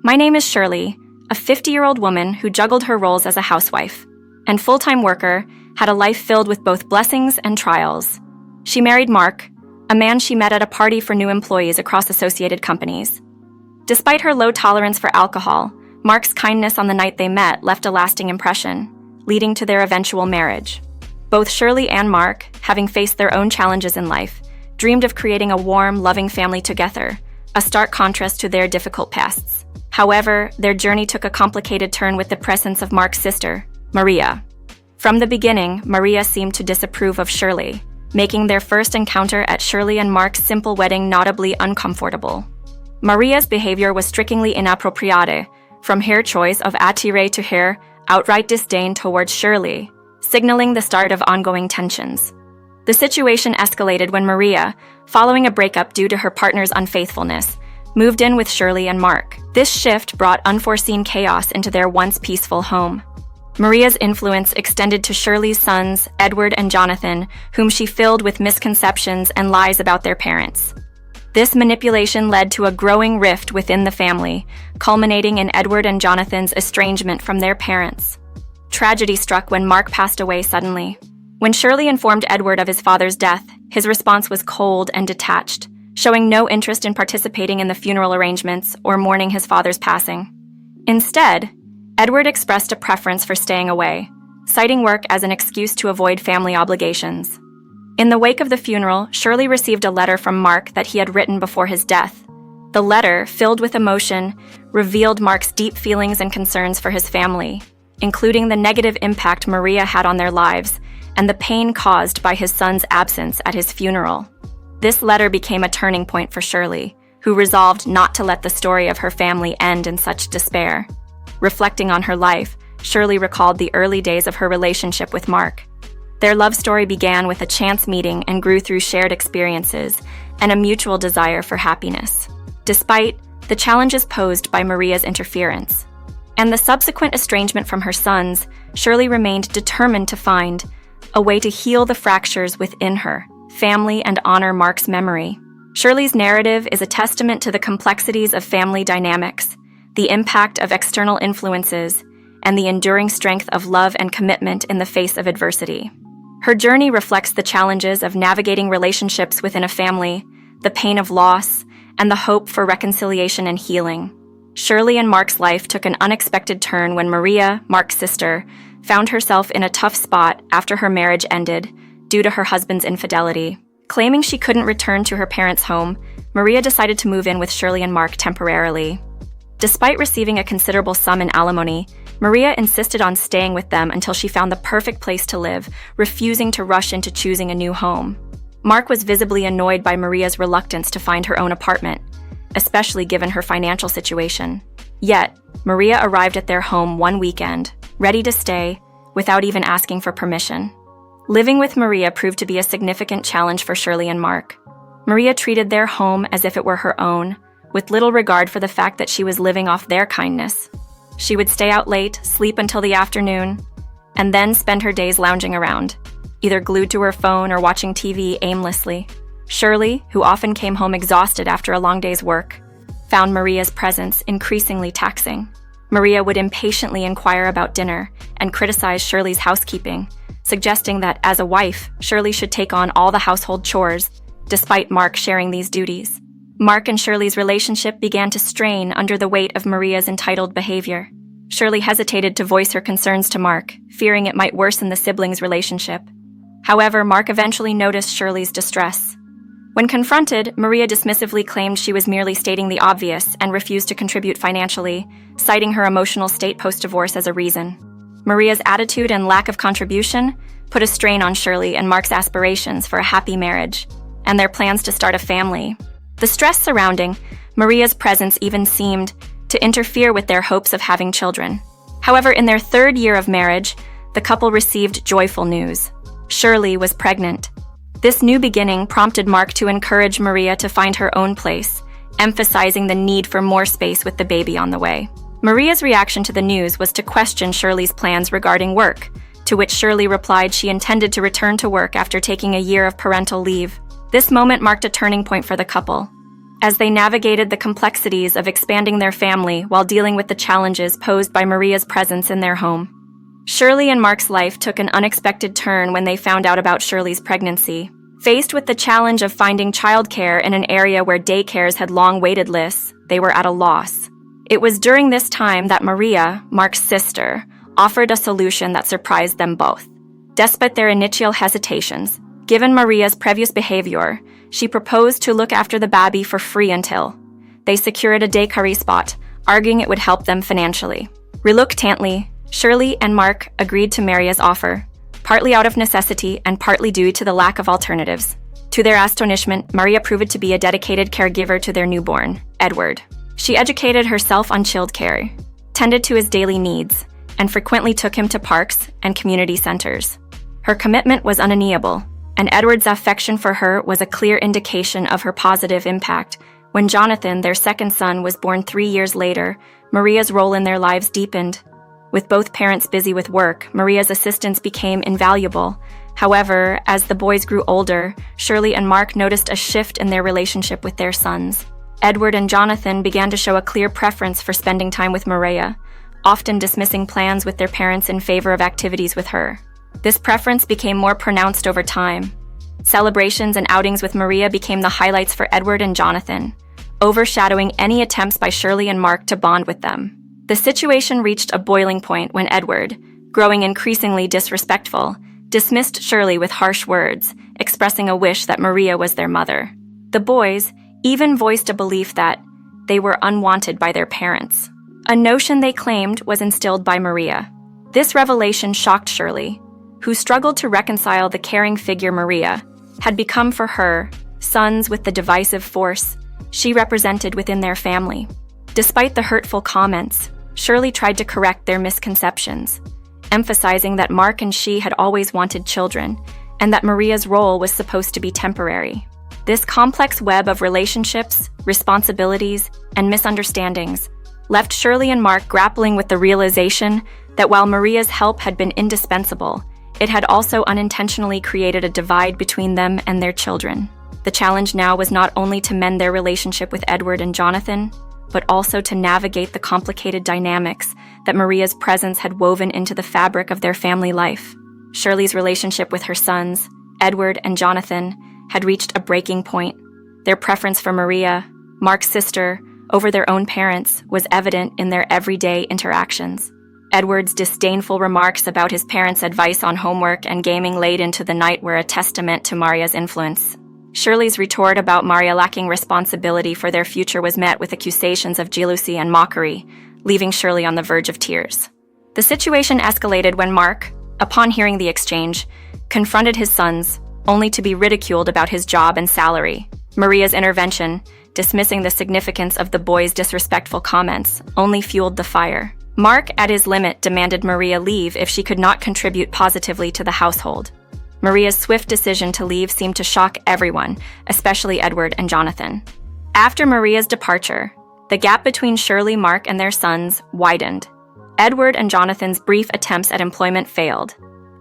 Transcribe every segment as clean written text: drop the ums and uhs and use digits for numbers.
My name is Shirley, a 50-year-old woman who juggled her roles as a housewife and full-time worker, had a life filled with both blessings and trials. She married Mark, a man she met at a party for new employees across associated companies. Despite her low tolerance for alcohol, Mark's kindness on the night they met left a lasting impression, leading to their eventual marriage. Both Shirley and Mark, having faced their own challenges in life, dreamed of creating a warm, loving family together, a stark contrast to their difficult pasts. However, their journey took a complicated turn with the presence of Mark's sister, Maria. From the beginning, Maria seemed to disapprove of Shirley, making their first encounter at Shirley and Mark's simple wedding notably uncomfortable. Maria's behavior was strikingly inappropriate, from her choice of attire to her outright disdain towards Shirley, signaling the start of ongoing tensions. The situation escalated when Maria, following a breakup due to her partner's unfaithfulness, moved in with Shirley and Mark. This shift brought unforeseen chaos into their once peaceful home. Maria's influence extended to Shirley's sons, Edward and Jonathan, whom she filled with misconceptions and lies about their parents. This manipulation led to a growing rift within the family, culminating in Edward and Jonathan's estrangement from their parents. Tragedy struck when Mark passed away suddenly. When Shirley informed Edward of his father's death, his response was cold and detached, showing no interest in participating in the funeral arrangements or mourning his father's passing. Instead, Edward expressed a preference for staying away, citing work as an excuse to avoid family obligations. In the wake of the funeral, Shirley received a letter from Mark that he had written before his death. The letter, filled with emotion, revealed Mark's deep feelings and concerns for his family, including the negative impact Maria had on their lives and the pain caused by his son's absence at his funeral. This letter became a turning point for Shirley, who resolved not to let the story of her family end in such despair. Reflecting on her life, Shirley recalled the early days of her relationship with Mark. Their love story began with a chance meeting and grew through shared experiences and a mutual desire for happiness, despite the challenges posed by Maria's interference. And the subsequent estrangement from her sons, Shirley remained determined to find a way to heal the fractures within her family and honor Mark's memory. Shirley's narrative is a testament to the complexities of family dynamics, the impact of external influences, and the enduring strength of love and commitment in the face of adversity. Her journey reflects the challenges of navigating relationships within a family, the pain of loss, and the hope for reconciliation and healing. Shirley and Mark's life took an unexpected turn when Maria, Mark's sister, found herself in a tough spot after her marriage ended due to her husband's infidelity. Claiming she couldn't return to her parents' home, Maria decided to move in with Shirley and Mark temporarily. Despite receiving a considerable sum in alimony, Maria insisted on staying with them until she found the perfect place to live, refusing to rush into choosing a new home. Mark was visibly annoyed by Maria's reluctance to find her own apartment, especially given her financial situation. Yet, Maria arrived at their home one weekend, ready to stay, without even asking for permission. Living with Maria proved to be a significant challenge for Shirley and Mark. Maria treated their home as if it were her own, with little regard for the fact that she was living off their kindness. She would stay out late, sleep until the afternoon, and then spend her days lounging around, either glued to her phone or watching TV aimlessly. Shirley, who often came home exhausted after a long day's work, found Maria's presence increasingly taxing. Maria would impatiently inquire about dinner and criticize Shirley's housekeeping, suggesting that as a wife, Shirley should take on all the household chores, despite Mark sharing these duties. Mark and Shirley's relationship began to strain under the weight of Maria's entitled behavior. Shirley hesitated to voice her concerns to Mark, fearing it might worsen the siblings' relationship. However, Mark eventually noticed Shirley's distress. When confronted, Maria dismissively claimed she was merely stating the obvious and refused to contribute financially, citing her emotional state post-divorce as a reason. Maria's attitude and lack of contribution put a strain on Shirley and Mark's aspirations for a happy marriage and their plans to start a family. The stress surrounding Maria's presence even seemed to interfere with their hopes of having children. However, in their third year of marriage, the couple received joyful news. Shirley was pregnant. This new beginning prompted Mark to encourage Maria to find her own place, emphasizing the need for more space with the baby on the way. Maria's reaction to the news was to question Shirley's plans regarding work, to which Shirley replied she intended to return to work after taking a year of parental leave. This moment marked a turning point for the couple. as they navigated the complexities of expanding their family while dealing with the challenges posed by Maria's presence in their home. Shirley and Mark's life took an unexpected turn when they found out about Shirley's pregnancy. Faced with the challenge of finding childcare in an area where daycares had long waited lists, they were at a loss. It was during this time that Maria, Mark's sister, offered a solution that surprised them both. Despite their initial hesitations, given Maria's previous behavior, she proposed to look after the baby for free until they secured a daycare spot, arguing it would help them financially. Reluctantly, Shirley and Mark agreed to Maria's offer, partly out of necessity and partly due to the lack of alternatives. To their astonishment, Maria proved to be a dedicated caregiver to their newborn, Edward. She educated herself on childcare, tended to his daily needs, and frequently took him to parks and community centers. Her commitment was undeniable, and Edward's affection for her was a clear indication of her positive impact. When Jonathan, their second son, was born 3 years later, Maria's role in their lives deepened. With both parents busy with work, Maria's assistance became invaluable. However, as the boys grew older, Shirley and Mark noticed a shift in their relationship with their sons. Edward and Jonathan began to show a clear preference for spending time with Maria, often dismissing plans with their parents in favor of activities with her. This preference became more pronounced over time. Celebrations and outings with Maria became the highlights for Edward and Jonathan, overshadowing any attempts by Shirley and Mark to bond with them. The situation reached a boiling point when Edward, growing increasingly disrespectful, dismissed Shirley with harsh words, expressing a wish that Maria was their mother. The boys even voiced a belief that they were unwanted by their parents, a notion they claimed was instilled by Maria. This revelation shocked Shirley, who struggled to reconcile the caring figure Maria had become for her sons with the divisive force she represented within their family. Despite the hurtful comments, Shirley tried to correct their misconceptions, emphasizing that Mark and she had always wanted children and that Maria's role was supposed to be temporary. This complex web of relationships, responsibilities, and misunderstandings left Shirley and Mark grappling with the realization that while Maria's help had been indispensable, it had also unintentionally created a divide between them and their children. The challenge now was not only to mend their relationship with Edward and Jonathan, but also to navigate the complicated dynamics that Maria's presence had woven into the fabric of their family life. Shirley's relationship with her sons, Edward and Jonathan, had reached a breaking point. Their preference for Maria, Mark's sister, over their own parents was evident in their everyday interactions. Edward's disdainful remarks about his parents' advice on homework and gaming late into the night were a testament to Maria's influence. Shirley's retort about Maria lacking responsibility for their future was met with accusations of jealousy and mockery, leaving Shirley on the verge of tears. The situation escalated when Mark, upon hearing the exchange, confronted his sons, only to be ridiculed about his job and salary. Maria's intervention, dismissing the significance of the boys' disrespectful comments, only fueled the fire. Mark, at his limit, demanded Maria leave if she could not contribute positively to the household. Maria's swift decision to leave seemed to shock everyone, especially Edward and Jonathan. After Maria's departure, the gap between Shirley, Mark, and their sons widened. Edward and Jonathan's brief attempts at employment failed,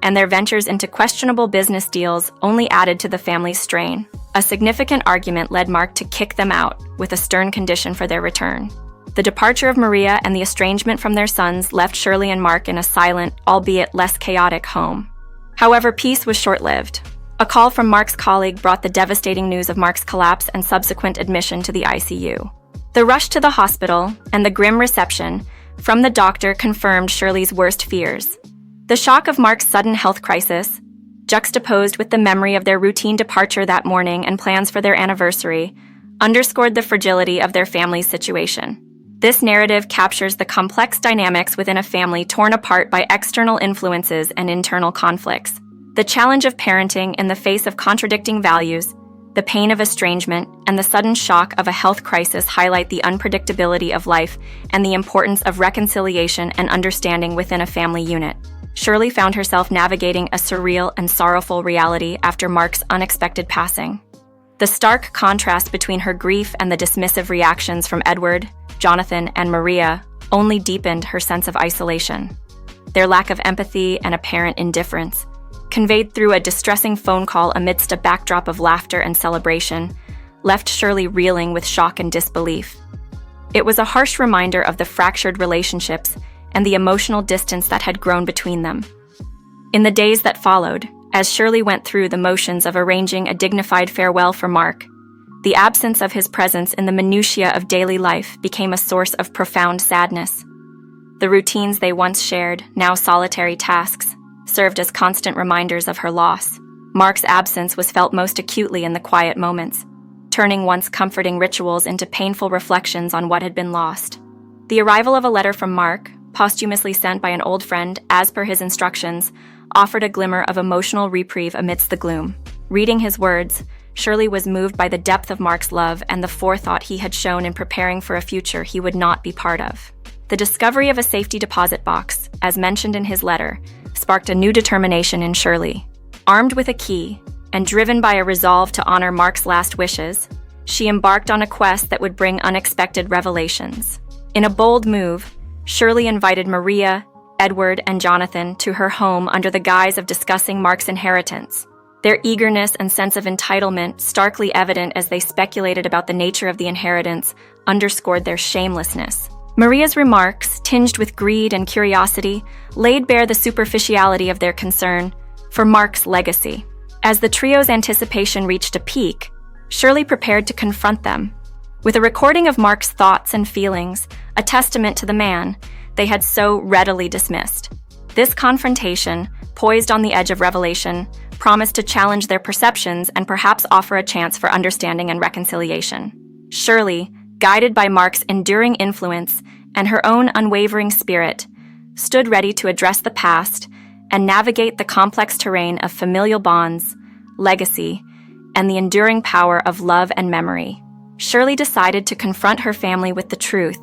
and their ventures into questionable business deals only added to the family's strain. A significant argument led Mark to kick them out, with a stern condition for their return. The departure of Maria and the estrangement from their sons left Shirley and Mark in a silent, albeit less chaotic, home. However, peace was short-lived. A call from Mark's colleague brought the devastating news of Mark's collapse and subsequent admission to the ICU. The rush to the hospital and the grim reception from the doctor confirmed Shirley's worst fears. The shock of Mark's sudden health crisis, juxtaposed with the memory of their routine departure that morning and plans for their anniversary, underscored the fragility of their family's situation. This narrative captures the complex dynamics within a family torn apart by external influences and internal conflicts. The challenge of parenting in the face of contradicting values, the pain of estrangement, and the sudden shock of a health crisis highlight the unpredictability of life and the importance of reconciliation and understanding within a family unit. Shirley found herself navigating a surreal and sorrowful reality after Mark's unexpected passing. The stark contrast between her grief and the dismissive reactions from Edward, Jonathan, and Maria only deepened her sense of isolation. Their lack of empathy and apparent indifference, conveyed through a distressing phone call amidst a backdrop of laughter and celebration, left Shirley reeling with shock and disbelief. It was a harsh reminder of the fractured relationships and the emotional distance that had grown between them. In the days that followed, as Shirley went through the motions of arranging a dignified farewell for Mark, the absence of his presence in the minutiae of daily life became a source of profound sadness. The routines they once shared, now solitary tasks, served as constant reminders of her loss. Mark's absence was felt most acutely in the quiet moments, turning once comforting rituals into painful reflections on what had been lost. The arrival of a letter from Mark, posthumously sent by an old friend as per his instructions, offered a glimmer of emotional reprieve amidst the gloom. Reading his words, Shirley was moved by the depth of Mark's love and the forethought he had shown in preparing for a future he would not be part of. The discovery of a safety deposit box, as mentioned in his letter, sparked a new determination in Shirley. Armed with a key, and driven by a resolve to honor Mark's last wishes, she embarked on a quest that would bring unexpected revelations. In a bold move, Shirley invited Maria, Edward, and Jonathan to her home under the guise of discussing Mark's inheritance. Their eagerness and sense of entitlement, starkly evident as they speculated about the nature of the inheritance, underscored their shamelessness. Maria's remarks, tinged with greed and curiosity, laid bare the superficiality of their concern for Mark's legacy. As the trio's anticipation reached a peak, Shirley prepared to confront them. With a recording of Mark's thoughts and feelings, a testament to the man they had so readily dismissed. This confrontation, poised on the edge of revelation, promised to challenge their perceptions and perhaps offer a chance for understanding and reconciliation. Shirley, guided by Mark's enduring influence and her own unwavering spirit, stood ready to address the past and navigate the complex terrain of familial bonds, legacy, and the enduring power of love and memory. Shirley decided to confront her family with the truth,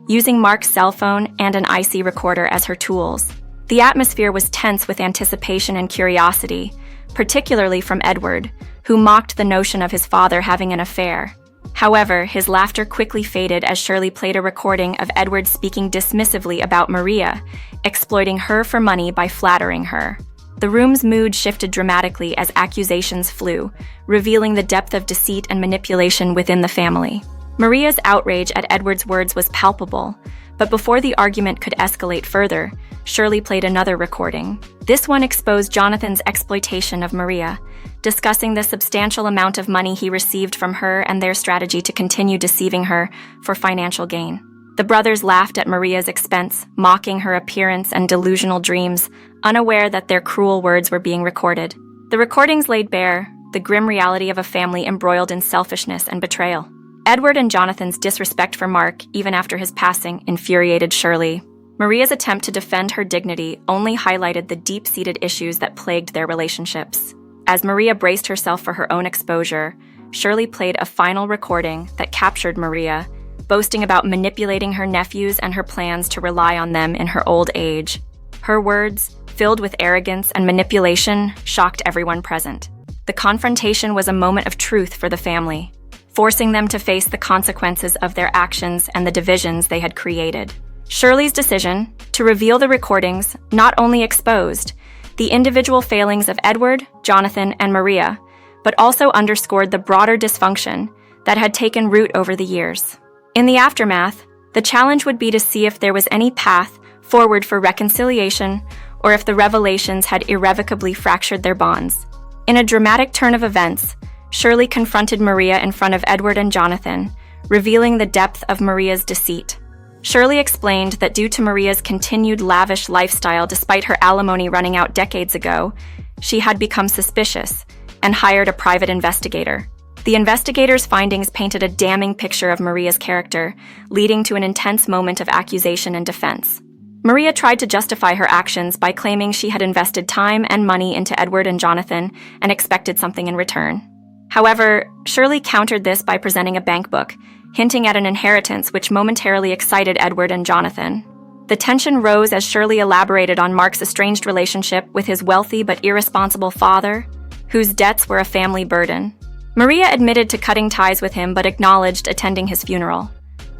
using Mark's cell phone and an IC recorder as her tools. The atmosphere was tense with anticipation and curiosity, particularly from Edward, who mocked the notion of his father having an affair. However, his laughter quickly faded as Shirley played a recording of Edward speaking dismissively about Maria, exploiting her for money by flattering her. The room's mood shifted dramatically as accusations flew, revealing the depth of deceit and manipulation within the family. Maria's outrage at Edward's words was palpable, but before the argument could escalate further, Shirley played another recording. This one exposed Jonathan's exploitation of Maria, discussing the substantial amount of money he received from her and their strategy to continue deceiving her for financial gain. The brothers laughed at Maria's expense, mocking her appearance and delusional dreams, unaware that their cruel words were being recorded. The recordings laid bare the grim reality of a family embroiled in selfishness and betrayal. Edward and Jonathan's disrespect for Mark, even after his passing, infuriated Shirley. Maria's attempt to defend her dignity only highlighted the deep-seated issues that plagued their relationships. As Maria braced herself for her own exposure, Shirley played a final recording that captured Maria, boasting about manipulating her nephews and her plans to rely on them in her old age. Her words, filled with arrogance and manipulation, shocked everyone present. The confrontation was a moment of truth for the family, forcing them to face the consequences of their actions and the divisions they had created. Shirley's decision to reveal the recordings not only exposed the individual failings of Edward, Jonathan, and Maria, but also underscored the broader dysfunction that had taken root over the years. In the aftermath, the challenge would be to see if there was any path forward for reconciliation or if the revelations had irrevocably fractured their bonds. In a dramatic turn of events, Shirley confronted Maria in front of Edward and Jonathan, revealing the depth of Maria's deceit. Shirley explained that due to Maria's continued lavish lifestyle despite her alimony running out decades ago, she had become suspicious and hired a private investigator. The investigator's findings painted a damning picture of Maria's character, leading to an intense moment of accusation and defense. Maria tried to justify her actions by claiming she had invested time and money into Edward and Jonathan and expected something in return. However, Shirley countered this by presenting a bank book, hinting at an inheritance which momentarily excited Edward and Jonathan. The tension rose as Shirley elaborated on Mark's estranged relationship with his wealthy but irresponsible father, whose debts were a family burden. Maria admitted to cutting ties with him but acknowledged attending his funeral.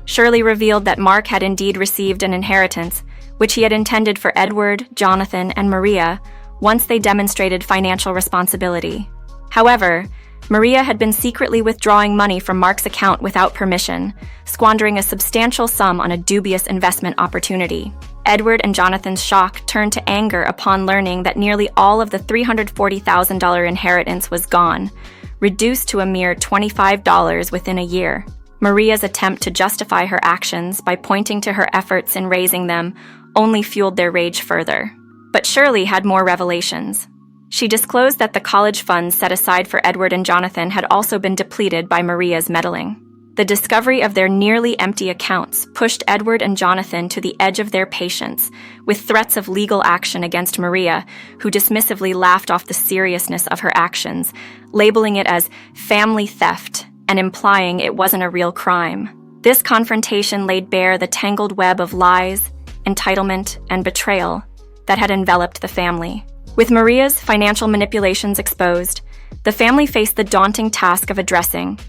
Shirley revealed that Mark had indeed received an inheritance, which he had intended for Edward, Jonathan, and Maria once they demonstrated financial responsibility. However, Maria had been secretly withdrawing money from Mark's account without permission, squandering a substantial sum on a dubious investment opportunity. Edward and Jonathan's shock turned to anger upon learning that nearly all of the $340,000 inheritance was gone, reduced to a mere $25 within a year. Maria's attempt to justify her actions by pointing to her efforts in raising them only fueled their rage further. But Shirley had more revelations. She disclosed that the college funds set aside for Edward and Jonathan had also been depleted by Maria's meddling. The discovery of their nearly empty accounts pushed Edward and Jonathan to the edge of their patience, with threats of legal action against Maria, who dismissively laughed off the seriousness of her actions, labeling it as family theft and implying it wasn't a real crime. This confrontation laid bare the tangled web of lies, entitlement, and betrayal that had enveloped the family. With Maria's financial manipulations exposed, the family faced the daunting task of addressing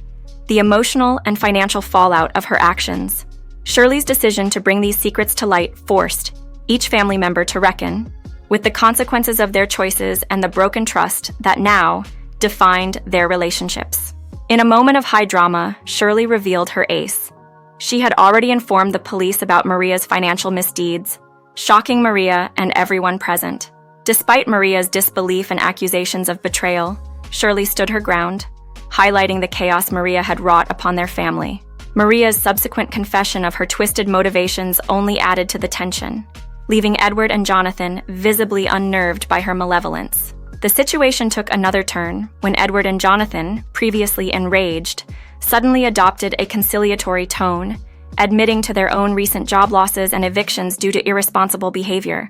the emotional and financial fallout of her actions. Shirley's decision to bring these secrets to light forced each family member to reckon with the consequences of their choices and the broken trust that now defined their relationships. In a moment of high drama, Shirley revealed her ace. She had already informed the police about Maria's financial misdeeds, shocking Maria and everyone present. Despite Maria's disbelief and accusations of betrayal, Shirley stood her ground, highlighting the chaos Maria had wrought upon their family. Maria's subsequent confession of her twisted motivations only added to the tension, leaving Edward and Jonathan visibly unnerved by her malevolence. The situation took another turn when Edward and Jonathan, previously enraged, suddenly adopted a conciliatory tone, admitting to their own recent job losses and evictions due to irresponsible behavior.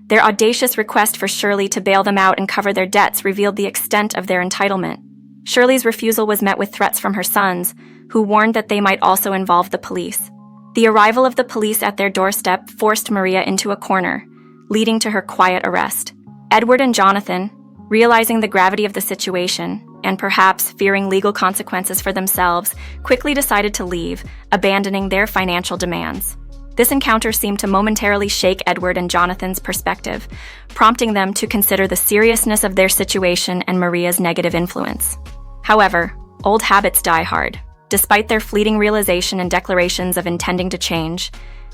Their audacious request for Shirley to bail them out and cover their debts revealed the extent of their entitlement. Shirley's refusal was met with threats from her sons, who warned that they might also involve the police. The arrival of the police at their doorstep forced Maria into a corner, leading to her quiet arrest. Edward and Jonathan, realizing the gravity of the situation, and perhaps fearing legal consequences for themselves, quickly decided to leave, abandoning their financial demands. This encounter seemed to momentarily shake Edward and Jonathan's perspective, prompting them to consider the seriousness of their situation and Maria's negative influence. However, old habits die hard. Despite their fleeting realization and declarations of intending to change,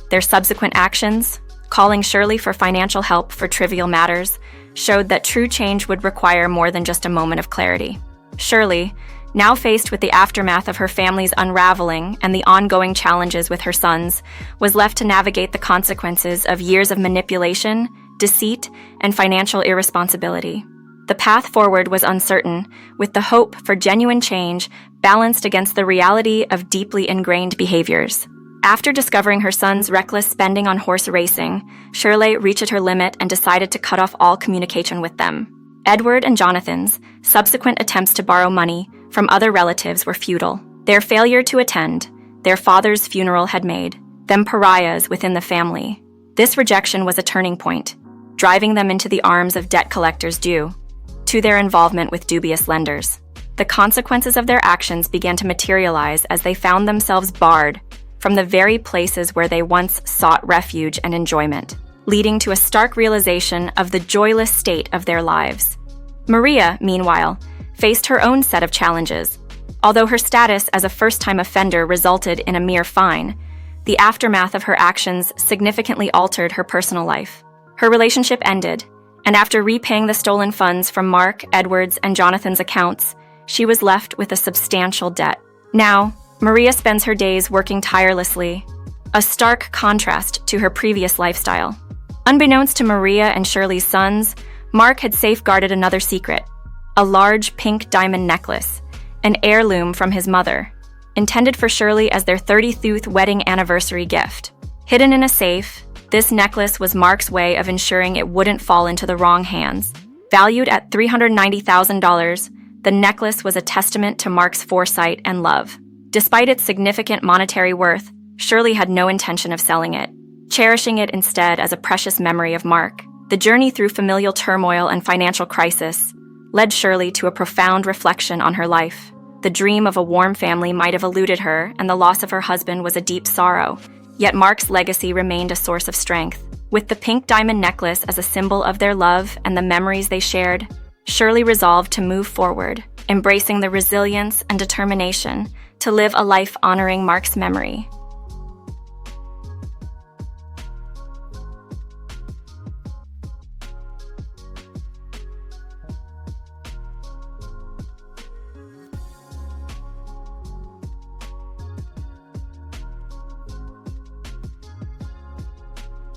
their subsequent actions, calling Shirley for financial help for trivial matters, showed that true change would require more than just a moment of clarity. Shirley, now faced with the aftermath of her family's unraveling and the ongoing challenges with her sons, was left to navigate the consequences of years of manipulation, deceit, and financial irresponsibility. The path forward was uncertain, with the hope for genuine change balanced against the reality of deeply ingrained behaviors. After discovering her son's reckless spending on horse racing, Shirley reached her limit and decided to cut off all communication with them. Edward and Jonathan's subsequent attempts to borrow money from other relatives were futile. Their failure to attend their father's funeral had made them pariahs within the family. This rejection was a turning point, driving them into the arms of debt collectors due to their involvement with dubious lenders. The consequences of their actions began to materialize as they found themselves barred from the very places where they once sought refuge and enjoyment, leading to a stark realization of the joyless state of their lives. Maria, meanwhile, faced her own set of challenges. Although her status as a first-time offender resulted in a mere fine, the aftermath of her actions significantly altered her personal life. Her relationship ended, and after repaying the stolen funds from Mark, Edward's, and Jonathan's accounts, she was left with a substantial debt. Now, Maria spends her days working tirelessly, a stark contrast to her previous lifestyle. Unbeknownst to Maria and Shirley's sons, Mark had safeguarded another secret, a large pink diamond necklace, an heirloom from his mother, intended for Shirley as their 33rd wedding anniversary gift. Hidden in a safe, this necklace was Mark's way of ensuring it wouldn't fall into the wrong hands. Valued at $390,000, the necklace was a testament to Mark's foresight and love. Despite its significant monetary worth, Shirley had no intention of selling it, cherishing it instead as a precious memory of Mark. The journey through familial turmoil and financial crisis led Shirley to a profound reflection on her life. The dream of a warm family might have eluded her, and the loss of her husband was a deep sorrow. Yet Mark's legacy remained a source of strength. With the pink diamond necklace as a symbol of their love and the memories they shared, Shirley resolved to move forward, embracing the resilience and determination to live a life honoring Mark's memory.